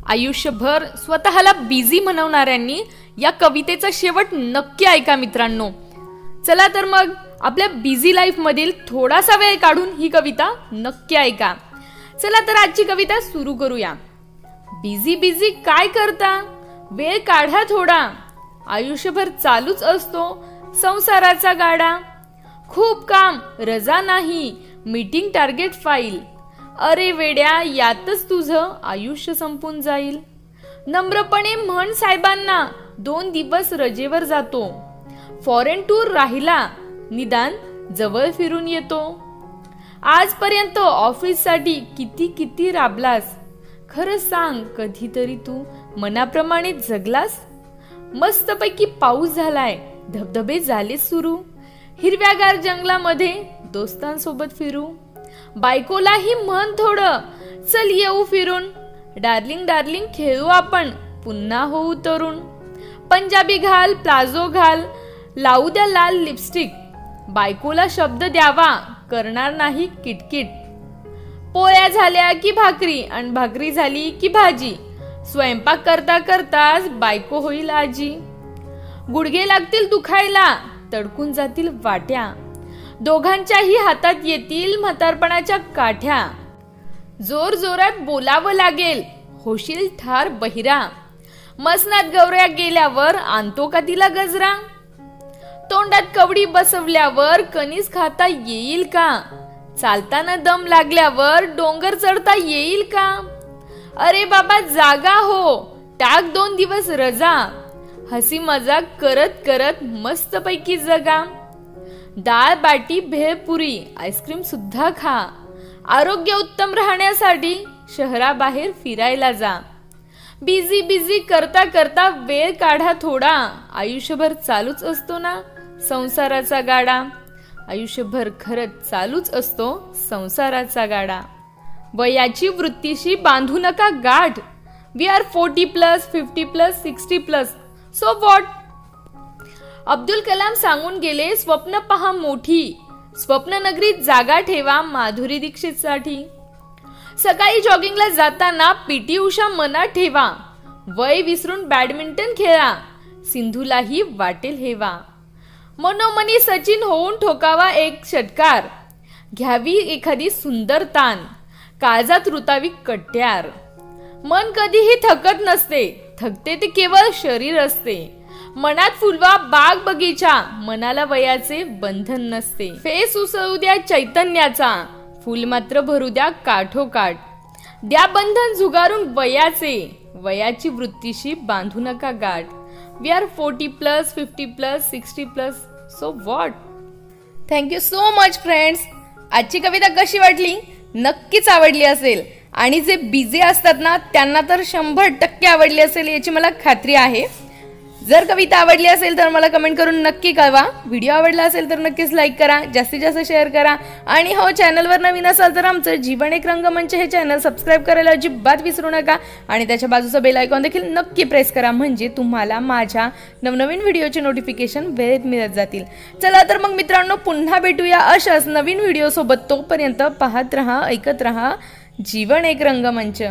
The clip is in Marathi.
आयुष्यभर स्वतःला बिझी म्हणवणाऱ्यांनी या कवितेचा शेवट नक्की ऐका मित्रांनो। चला तर मग आपल्या बिझी लाईफ मधील थोडासा वेळ काढून ही कविता नक्की ऐका। चला तर आजची कविता सुरू करूया। बिझी बिझी काय करता, वेळ काढा थोडा, आयुष्यभर चालूच असतो संसाराचा गाडा। खूप काम, रजा नाही, मीटिंग टार्गेट फाईल, अरे वेड्या यातच तुझं आयुष्य संपून जाईल। नम्रपणे म्हण साहेबांना, 2 दिवस रजेवर जातो, फॉरेन टूर राहिला निदान जवळ फिरून येतो। आजपर्यंत ऑफिस साठी किती किती राबलास, खरं सांग कधीतरी तू मनाप्रमाणे जगलास। मस्तपैकी पाऊस झालाय, धबधबे झाले सुरू, हिरव्यागार जंगलामध्ये दोस्तांसोबत फिरू। बायकोलाही म्हण थोडं, चल येऊ फिरून, डार्लिंग डार्लिंग खेळू आपण, पुन्हा होऊ तरुण। पंजाबी घाल, प्लाझो घाल, लावू द्या लाल लिपस्टिक, बायकोला शब्द द्यावा करणार नाही किटकिट। पोळ्या झाल्या की भाकरी आणि भाकरी झाली की भाजी, स्वयंपाक करता करताच बायको होईल आजी। गुडघे लागतील दुखायला, तडकून जातील वाट्या, दोघांच्याही हातात येतील म्हातारपणाच्या काठ्या। जोर जोरात बोलावं लागेल, होशील ठार बहिरा, मसनात गौऱ्या गेल्यावर आणतो का तिला गजरा। तोंडात कवडी बसवल्यावर कणीस खाता येईल का, चालताना दम लागल्यावर डोंगर चढता येईल का। अरे बाबा जागा हो, टाक 2 दिवस रजा, हसी मजाक करत करत मस्तपैकी जगा। डाळ बाटी भेळपुरी आईस्क्रीम सुद्धा खा, आरोग्य उत्तम राहण्यासाठी शहराबाहेर फिरायला जा। बिझी बिझी करता करता वेळ काढा थोडा, आयुष्यभर चालूच असतो ना संसाराचा गाडा। आयुष्यभर खरंच चालूच असतो संसाराचा गाडा। वयाची वृत्तीशी बांधू नका गाठ, we are 40+, 50+, 60+, so what. Abdul Kalam सांगून गेले, स्वप्न पहा मोठी, स्वप्न नगरीत जागा ठेवा माधुरी दीक्षित साठी। सकाळी जॉगिंगला जाताना पीटी उषा मनात ठेवा, वय विसरून बॅडमिंटन खेळा, सिंधूलाही वाटेल हेवा। मनोमनी सचिन होऊन ठोकावा एक षटकार, घ्यावी एखादी सुंदर तान, काळजात रुतावी कट्यार। मन कधीही थकत नसते, थकते ते केवळ शरीर असते। मनात फुलवा बाग बगीचा, मनाला वयाचे बंधन नसते। फेस उसळू द्या चैतन्याचा, फुल मात्र भरू द्या काठोकाठ। द्या बंधन झुगारून वयाचे, वयाची वृत्तीशी बांधू नका गाठ। We are 40+, 50+, 60+, so what. Thank you so much friends. आजची कविता कशी वाटली? नक्कीच आवडली असेल, आणि जे बिझी असतात ना त्यांना तर 100% आवडली असेल याची मला खात्री आहे। जर कविता आवडली असेल तर मला कमेंट करून नक्की कळवा। व्हिडिओ आवडला असेल तर नक्कीच लाईक करा, जास्तीत जास्त शेअर करा, आणि हो चॅनलवर नवीन असाल तर आमचं जीवन एक रंगमंच हे चॅनल सबस्क्राईब करायला अजिबात विसरू नका, आणि त्याच्या बाजूचा बेल आयकॉन देखील नक्की प्रेस करा, म्हणजे तुम्हाला माझ्या नवनवीन व्हिडिओचे नोटिफिकेशन वेळेत मिळत जातील। चला तर मग मित्रांनो, पुन्हा भेटूया अशाच नवीन व्हिडिओ सोबत। तोपर्यंत पाहत रहा, ऐकत रहा जीवन एक रंगमंच।